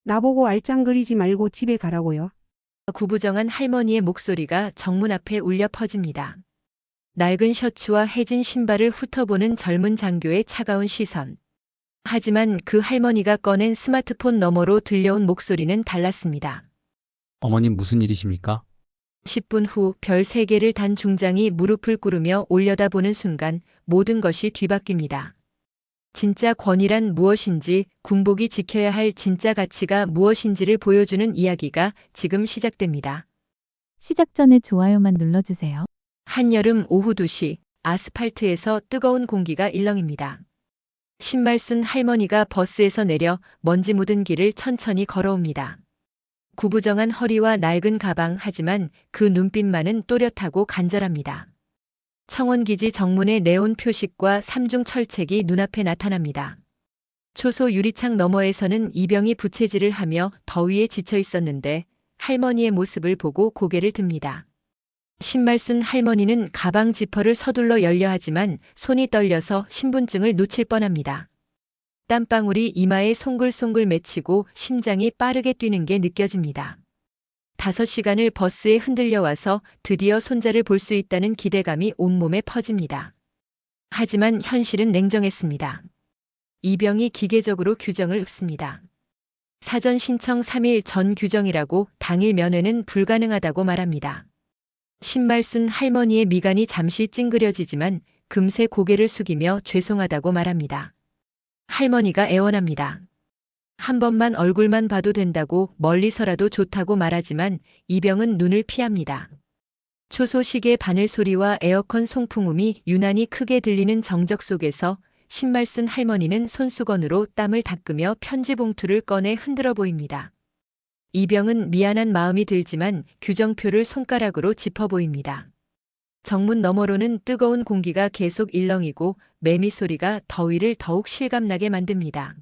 나보고 알짱거리지 말고 집에 가라고요. 구부정한 할머니의 목소리가 정문 앞에 울려 퍼집니다. 낡은 셔츠와 해진 신발을 훑어보는 젊은 장교의 차가운 시선. 하지만 그 할머니가 꺼낸 스마트폰 너머로 들려온 목소리는 달랐습니다. 어머님 무슨 일이십니까? 10분 후 별 3개를 단 중장이 무릎을 꿇으며 올려다보는 순간 모든 것이 뒤바뀝니다. 진짜 권위란 무엇인지, 군복이 지켜야 할 진짜 가치가 무엇인지를 보여주는 이야기가 지금 시작됩니다. 시작 전에 좋아요만 눌러주세요. 한여름 오후 2시 아스팔트에서 뜨거운 공기가 일렁입니다. 신발 쓴 할머니가 버스에서 내려 먼지 묻은 길을 천천히 걸어옵니다. 구부정한 허리와 낡은 가방, 하지만 그 눈빛만은 또렷하고 간절합니다. 청원기지 정문의 네온 표식과 삼중 철책이 눈앞에 나타납니다. 초소 유리창 너머에서는 이병이 부채질을 하며 더위에 지쳐 있었는데 할머니의 모습을 보고 고개를 듭니다. 신발 쓴 할머니는 가방 지퍼를 서둘러 열려 하지만 손이 떨려서 신분증을 놓칠 뻔합니다. 땀방울이 이마에 송글송글 맺히고 심장이 빠르게 뛰는 게 느껴집니다. 5시간을 버스에 흔들려 와서 드디어 손자를 볼 수 있다는 기대감이 온몸에 퍼집니다. 하지만 현실은 냉정했습니다. 이병이 기계적으로 규정을 읊습니다. 사전 신청 3일 전 규정이라고 당일 면회는 불가능하다고 말합니다. 신발 쓴 할머니의 미간이 잠시 찡그려지지만 금세 고개를 숙이며 죄송하다고 말합니다. 할머니가 애원합니다. 한 번만 얼굴만 봐도 된다고, 멀리서라도 좋다고 말하지만 이병은 눈을 피합니다. 초소 시계 바늘 소리와 에어컨 송풍음이 유난히 크게 들리는 정적 속에서 신발 쓴 할머니는 손수건으로 땀을 닦으며 편지 봉투를 꺼내 흔들어 보입니다. 이병은 미안한 마음이 들지만 규정표를 손가락으로 짚어 보입니다. 정문 너머로는 뜨거운 공기가 계속 일렁이고 매미 소리가 더위를 더욱 실감나게 만듭니다.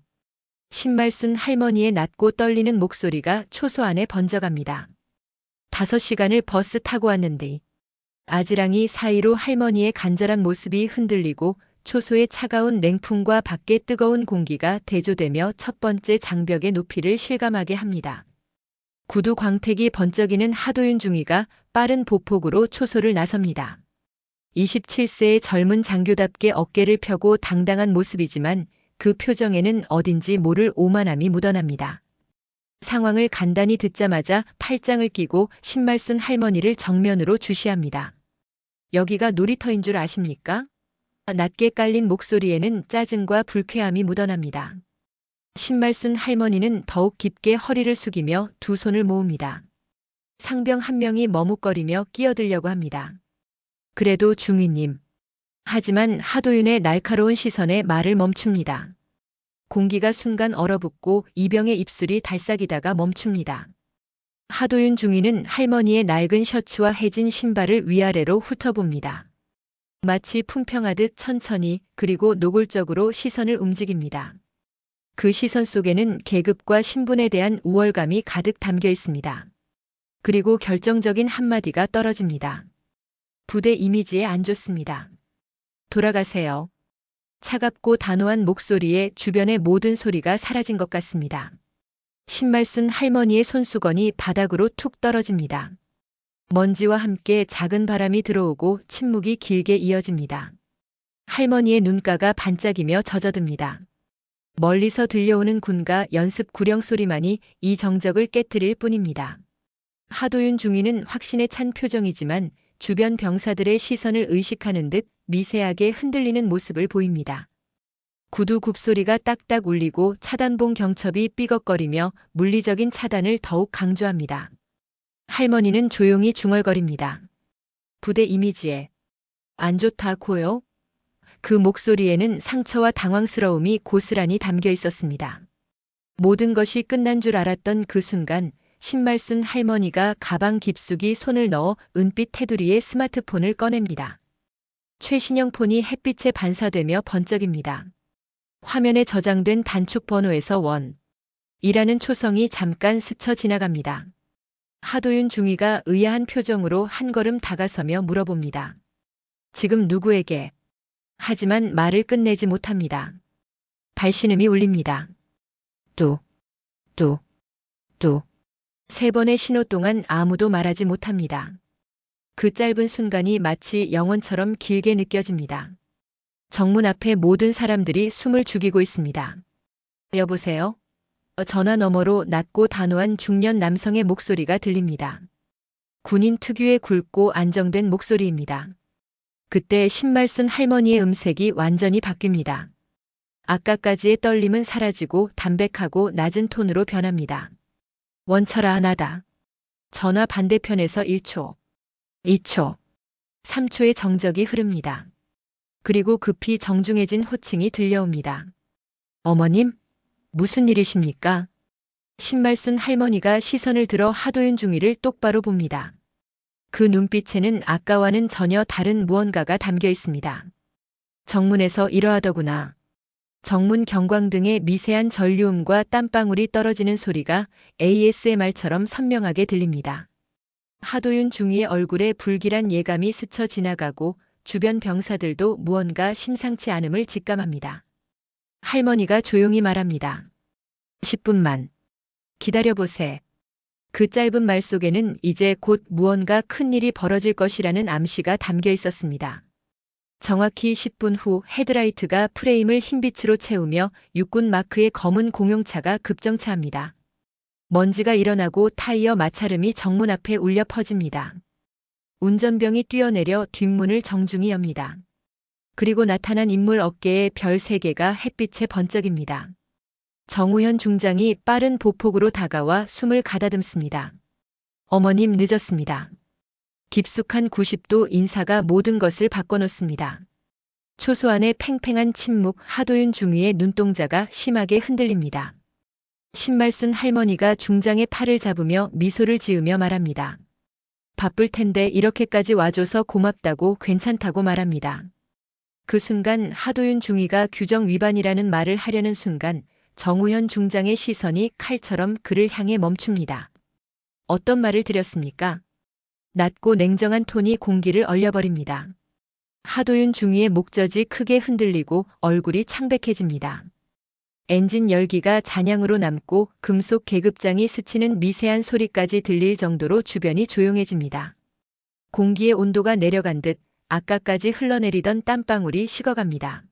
신발 쓴 할머니의 낮고 떨리는 목소리가 초소 안에 번져갑니다. 5시간을 버스 타고 왔는데. 아지랑이 사이로 할머니의 간절한 모습이 흔들리고 초소의 차가운 냉풍과 밖의 뜨거운 공기가 대조되며 첫 번째 장벽의 높이를 실감하게 합니다. 구두 광택이 번쩍이는 하도윤 중위가 빠른 보폭으로 초소를 나섭니다. 27세의 젊은 장교답게 어깨를 펴고 당당한 모습이지만 그 표정에는 어딘지 모를 오만함이 묻어납니다. 상황을 간단히 듣자마자 팔짱을 끼고 신발 쓴 할머니를 정면으로 주시합니다. 여기가 놀이터인 줄 아십니까? 낮게 깔린 목소리에는 짜증과 불쾌함이 묻어납니다. 신발 쓴 할머니는 더욱 깊게 허리를 숙이며 두 손을 모읍니다. 상병 한 명이 머뭇거리며 끼어들려고 합니다. 그래도 중위님. 하지만 하도윤의 날카로운 시선에 말을 멈춥니다. 공기가 순간 얼어붙고 이병의 입술이 달싹이다가 멈춥니다. 하도윤 중위는 할머니의 낡은 셔츠와 해진 신발을 위아래로 훑어봅니다. 마치 품평하듯 천천히, 그리고 노골적으로 시선을 움직입니다. 그 시선 속에는 계급과 신분에 대한 우월감이 가득 담겨 있습니다. 그리고 결정적인 한마디가 떨어집니다. 부대 이미지에 안 좋습니다. 돌아가세요. 차갑고 단호한 목소리에 주변의 모든 소리가 사라진 것 같습니다. 신발 쓴 할머니의 손수건이 바닥으로 툭 떨어집니다. 먼지와 함께 작은 바람이 들어오고 침묵이 길게 이어집니다. 할머니의 눈가가 반짝이며 젖어듭니다. 멀리서 들려오는 군가 연습 구령 소리만이 이 정적을 깨트릴 뿐입니다. 하도윤 중위는 확신에 찬 표정이지만 주변 병사들의 시선을 의식하는 듯 미세하게 흔들리는 모습을 보입니다. 구두 굽소리가 딱딱 울리고 차단봉 경첩이 삐걱거리며 물리적인 차단을 더욱 강조합니다. 할머니는 조용히 중얼거립니다. 부대 이미지에 안 좋다고요? 그 목소리에는 상처와 당황스러움이 고스란히 담겨 있었습니다. 모든 것이 끝난 줄 알았던 그 순간 신발 쓴 할머니가 가방 깊숙이 손을 넣어 은빛 테두리에 스마트폰을 꺼냅니다. 최신형 폰이 햇빛에 반사되며 번쩍입니다. 화면에 저장된 단축 번호에서 이라는 초성이 잠깐 스쳐 지나갑니다. 하도윤 중위가 의아한 표정으로 한 걸음 다가서며 물어봅니다. 지금 누구에게? 하지만 말을 끝내지 못합니다. 발신음이 울립니다. 뚜. 뚝. 3번의 신호 동안 아무도 말하지 못합니다. 그 짧은 순간이 마치 영원처럼 길게 느껴집니다. 정문 앞에 모든 사람들이 숨을 죽이고 있습니다. 여보세요? 전화 너머로 낮고 단호한 중년 남성의 목소리가 들립니다. 군인 특유의 굵고 안정된 목소리입니다. 그때 신말순 할머니의 음색이 완전히 바뀝니다. 아까까지의 떨림은 사라지고 담백하고 낮은 톤으로 변합니다. 원철아 하나다. 전화 반대편에서 1초, 2초, 3초의 정적이 흐릅니다. 그리고 급히 정중해진 호칭이 들려옵니다. 어머님, 무슨 일이십니까? 신말순 할머니가 시선을 들어 하도윤 중위를 똑바로 봅니다. 그 눈빛에는 아까와는 전혀 다른 무언가가 담겨 있습니다. 정문에서 이러하더구나. 정문 경광등의 미세한 전류음과 땀방울이 떨어지는 소리가 ASMR처럼 선명하게 들립니다. 하도윤 중위의 얼굴에 불길한 예감이 스쳐 지나가고 주변 병사들도 무언가 심상치 않음을 직감합니다. 할머니가 조용히 말합니다. 10분만 기다려보세. 그 짧은 말 속에는 이제 곧 무언가 큰일이 벌어질 것이라는 암시가 담겨 있었습니다. 정확히 10분 후 헤드라이트가 프레임을 흰빛으로 채우며 육군 마크의 검은 공용차가 급정차합니다. 먼지가 일어나고 타이어 마찰음이 정문 앞에 울려 퍼집니다. 운전병이 뛰어내려 뒷문을 정중히 엽니다. 그리고 나타난 인물 어깨에 별 3개가 햇빛에 번쩍입니다. 정우현 중장이 빠른 보폭으로 다가와 숨을 가다듬습니다. 어머님 늦었습니다. 깊숙한 90도 인사가 모든 것을 바꿔놓습니다. 초소 안의 팽팽한 침묵, 하도윤 중위의 눈동자가 심하게 흔들립니다. 신말순 할머니가 중장의 팔을 잡으며 미소를 지으며 말합니다. 바쁠 텐데 이렇게까지 와줘서 고맙다고 괜찮다고 말합니다. 그 순간 하도윤 중위가 규정 위반이라는 말을 하려는 순간 정우현 중장의 시선이 칼처럼 그를 향해 멈춥니다. 어떤 말을 드렸습니까? 낮고 냉정한 톤이 공기를 얼려버립니다. 하도윤 중위의 목젖이 크게 흔들리고 얼굴이 창백해집니다. 엔진 열기가 잔향으로 남고 금속 계급장이 스치는 미세한 소리까지 들릴 정도로 주변이 조용해집니다. 공기의 온도가 내려간 듯 아까까지 흘러내리던 땀방울이 식어갑니다.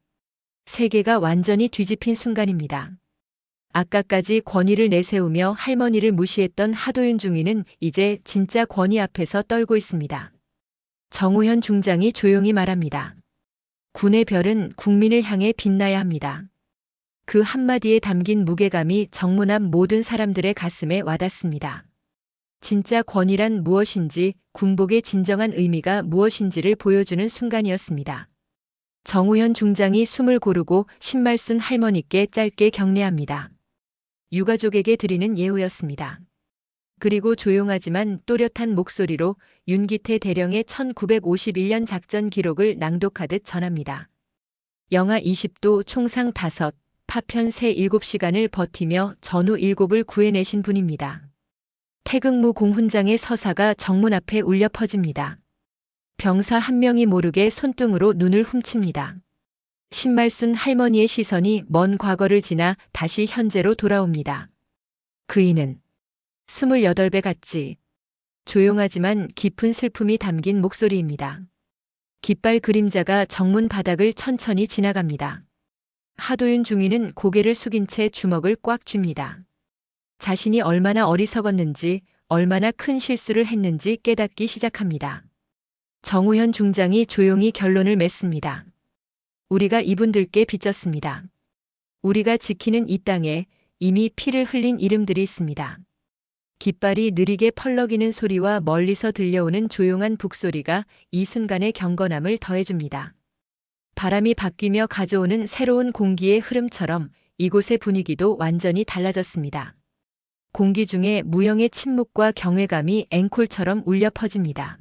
세계가 완전히 뒤집힌 순간입니다. 아까까지 권위를 내세우며 할머니를 무시했던 하도윤 중위는 이제 진짜 권위 앞에서 떨고 있습니다. 정우현 중장이 조용히 말합니다. 군의 별은 국민을 향해 빛나야 합니다. 그 한마디에 담긴 무게감이 정문 앞 모든 사람들의 가슴에 와닿습니다. 진짜 권위란 무엇인지, 군복의 진정한 의미가 무엇인지를 보여주는 순간이었습니다. 정우현 중장이 숨을 고르고 신말순 할머니께 짧게 경례합니다. 유가족에게 드리는 예우였습니다. 그리고 조용하지만 또렷한 목소리로 윤기태 대령의 1951년 작전 기록을 낭독하듯 전합니다. 영하 20도 총상 5, 파편 새 7시간을 버티며 전우 7을 구해내신 분입니다. 태극무 공훈장의 서사가 정문 앞에 울려 퍼집니다. 병사 한 명이 모르게 손등으로 눈을 훔칩니다. 신말순 할머니의 시선이 먼 과거를 지나 다시 현재로 돌아옵니다. 그이는 28배 같지. 조용하지만 깊은 슬픔이 담긴 목소리입니다. 깃발 그림자가 정문 바닥을 천천히 지나갑니다. 하도윤 중위는 고개를 숙인 채 주먹을 꽉 쥡니다. 자신이 얼마나 어리석었는지, 얼마나 큰 실수를 했는지 깨닫기 시작합니다. 정우현 중장이 조용히 결론을 맺습니다. 우리가 이분들께 빚졌습니다. 우리가 지키는 이 땅에 이미 피를 흘린 이름들이 있습니다. 깃발이 느리게 펄럭이는 소리와 멀리서 들려오는 조용한 북소리가 이 순간의 경건함을 더해줍니다. 바람이 바뀌며 가져오는 새로운 공기의 흐름처럼 이곳의 분위기도 완전히 달라졌습니다. 공기 중에 무형의 침묵과 경외감이 앵콜처럼 울려 퍼집니다.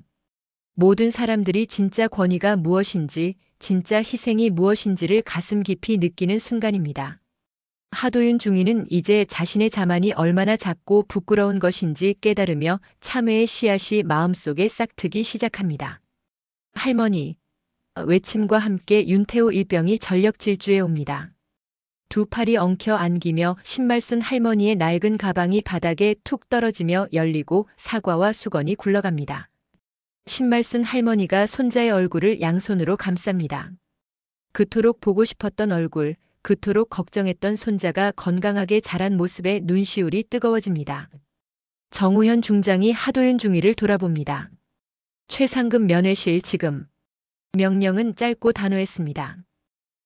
모든 사람들이 진짜 권위가 무엇인지, 진짜 희생이 무엇인지를 가슴 깊이 느끼는 순간입니다. 하도윤 중위는 이제 자신의 자만이 얼마나 작고 부끄러운 것인지 깨달으며 참회의 씨앗이 마음속에 싹트기 시작합니다. 할머니, 외침과 함께 윤태호 일병이 전력 질주해 옵니다. 두 팔이 엉켜 안기며 신말순 할머니의 낡은 가방이 바닥에 툭 떨어지며 열리고 사과와 수건이 굴러갑니다. 신말순 할머니가 손자의 얼굴을 양손으로 감쌉니다. 그토록 보고 싶었던 얼굴, 그토록 걱정했던 손자가 건강하게 자란 모습에 눈시울이 뜨거워집니다. 정우현 중장이 하도윤 중위를 돌아봅니다. 최상급 면회실 지금. 명령은 짧고 단호했습니다.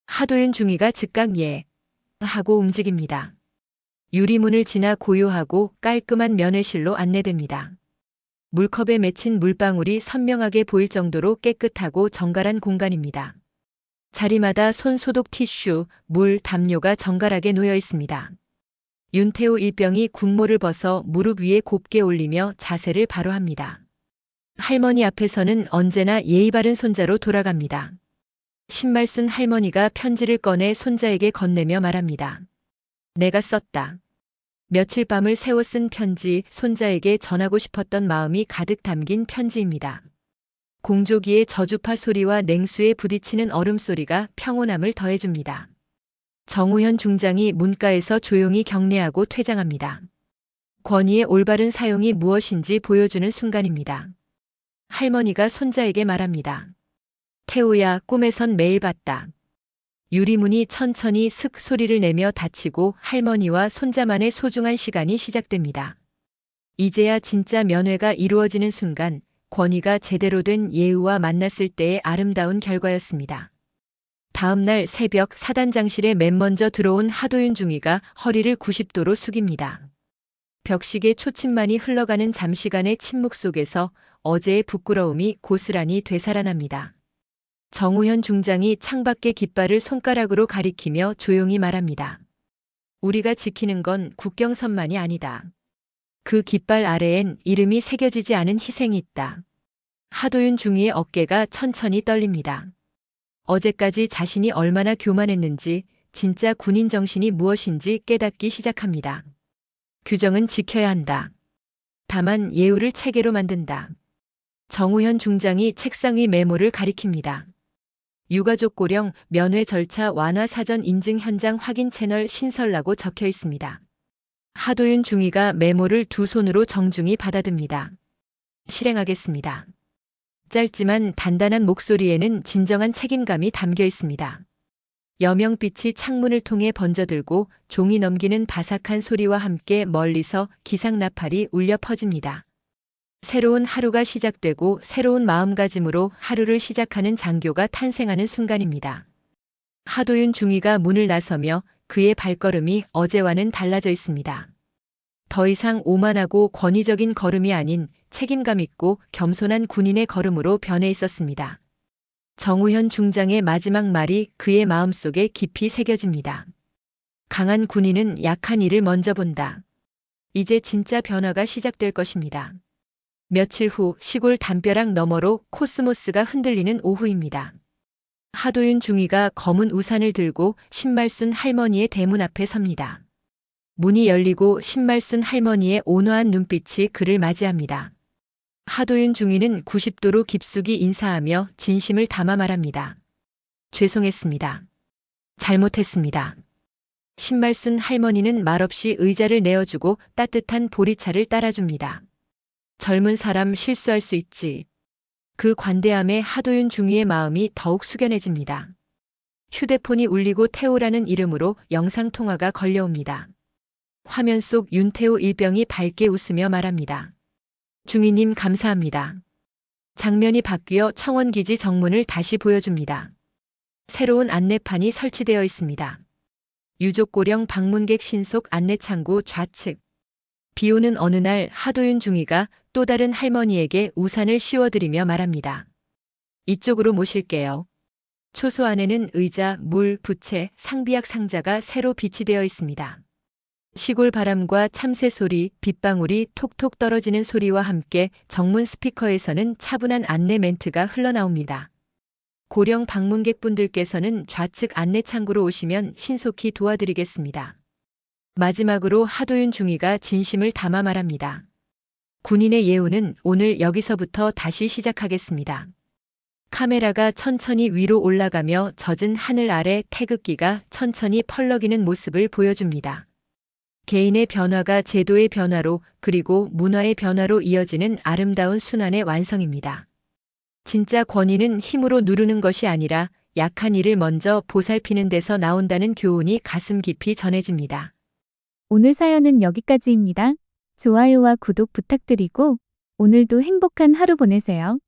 하도윤 중위가 즉각 예 하고 움직입니다. 유리문을 지나 고요하고 깔끔한 면회실로 안내됩니다. 물컵에 맺힌 물방울이 선명하게 보일 정도로 깨끗하고 정갈한 공간입니다. 자리마다 손 소독 티슈, 물, 담요가 정갈하게 놓여 있습니다. 윤태호 일병이 국모를 벗어 무릎 위에 곱게 올리며 자세를 바로 합니다. 할머니 앞에서는 언제나 예의 바른 손자로 돌아갑니다. 신말순 할머니가 편지를 꺼내 손자에게 건네며 말합니다. 내가 썼다. 며칠 밤을 새워 쓴 편지, 손자에게 전하고 싶었던 마음이 가득 담긴 편지입니다. 공조기의 저주파 소리와 냉수에 부딪히는 얼음 소리가 평온함을 더해줍니다. 정우현 중장이 문가에서 조용히 경례하고 퇴장합니다. 권위의 올바른 사용이 무엇인지 보여주는 순간입니다. 할머니가 손자에게 말합니다. 태호야, 꿈에선 매일 봤다. 유리문이 천천히 슥 소리를 내며 닫히고 할머니와 손자만의 소중한 시간이 시작됩니다. 이제야 진짜 면회가 이루어지는 순간, 권위가 제대로 된 예우와 만났을 때의 아름다운 결과였습니다. 다음 날 새벽 사단장실에 맨 먼저 들어온 하도윤 중위가 허리를 90도로 숙입니다. 벽식의 초침만이 흘러가는 잠시간의 침묵 속에서 어제의 부끄러움이 고스란히 되살아납니다. 정우현 중장이 창밖의 깃발을 손가락으로 가리키며 조용히 말합니다. 우리가 지키는 건 국경선만이 아니다. 그 깃발 아래엔 이름이 새겨지지 않은 희생이 있다. 하도윤 중위의 어깨가 천천히 떨립니다. 어제까지 자신이 얼마나 교만했는지, 진짜 군인 정신이 무엇인지 깨닫기 시작합니다. 규정은 지켜야 한다. 다만 예우를 체계로 만든다. 정우현 중장이 책상 위 메모를 가리킵니다. 유가족 고령 면회 절차 완화 사전 인증 현장 확인 채널 신설라고 적혀 있습니다. 하도윤 중위가 메모를 두 손으로 정중히 받아듭니다. 실행하겠습니다. 짧지만 단단한 목소리에는 진정한 책임감이 담겨 있습니다. 여명빛이 창문을 통해 번져들고 종이 넘기는 바삭한 소리와 함께 멀리서 기상나팔이 울려 퍼집니다. 새로운 하루가 시작되고 새로운 마음가짐으로 하루를 시작하는 장교가 탄생하는 순간입니다. 하도윤 중위가 문을 나서며 그의 발걸음이 어제와는 달라져 있습니다. 더 이상 오만하고 권위적인 걸음이 아닌 책임감 있고 겸손한 군인의 걸음으로 변해 있었습니다. 정우현 중장의 마지막 말이 그의 마음속에 깊이 새겨집니다. 강한 군인은 약한 이를 먼저 본다. 이제 진짜 변화가 시작될 것입니다. 며칠 후 시골 담벼락 너머로 코스모스가 흔들리는 오후입니다. 하도윤 중위가 검은 우산을 들고 신말순 할머니의 대문 앞에 섭니다. 문이 열리고 신말순 할머니의 온화한 눈빛이 그를 맞이합니다. 하도윤 중위는 90도로 깊숙이 인사하며 진심을 담아 말합니다. 죄송했습니다. 잘못했습니다. 신말순 할머니는 말없이 의자를 내어주고 따뜻한 보리차를 따라줍니다. 젊은 사람 실수할 수 있지. 그 관대함에 하도윤 중위의 마음이 더욱 숙연해집니다. 휴대폰이 울리고 태호라는 이름으로 영상통화가 걸려옵니다. 화면 속 윤태호 일병이 밝게 웃으며 말합니다. 중위님 감사합니다. 장면이 바뀌어 청원기지 정문을 다시 보여줍니다. 새로운 안내판이 설치되어 있습니다. 유족고령 방문객 신속 안내창구 좌측. 비오는 어느 날 하도윤 중위가 또 다른 할머니에게 우산을 씌워드리며 말합니다. 이쪽으로 모실게요. 초소 안에는 의자, 물, 부채, 상비약 상자가 새로 비치되어 있습니다. 시골 바람과 참새 소리, 빗방울이 톡톡 떨어지는 소리와 함께 정문 스피커에서는 차분한 안내 멘트가 흘러나옵니다. 고령 방문객분들께서는 좌측 안내창구로 오시면 신속히 도와드리겠습니다. 마지막으로 하도윤 중위가 진심을 담아 말합니다. 군인의 예우는 오늘 여기서부터 다시 시작하겠습니다. 카메라가 천천히 위로 올라가며 젖은 하늘 아래 태극기가 천천히 펄럭이는 모습을 보여줍니다. 개인의 변화가 제도의 변화로 그리고 문화의 변화로 이어지는 아름다운 순환의 완성입니다. 진짜 권위는 힘으로 누르는 것이 아니라 약한 이를 먼저 보살피는 데서 나온다는 교훈이 가슴 깊이 전해집니다. 오늘 사연은 여기까지입니다. 좋아요와 구독 부탁드리고 오늘도 행복한 하루 보내세요.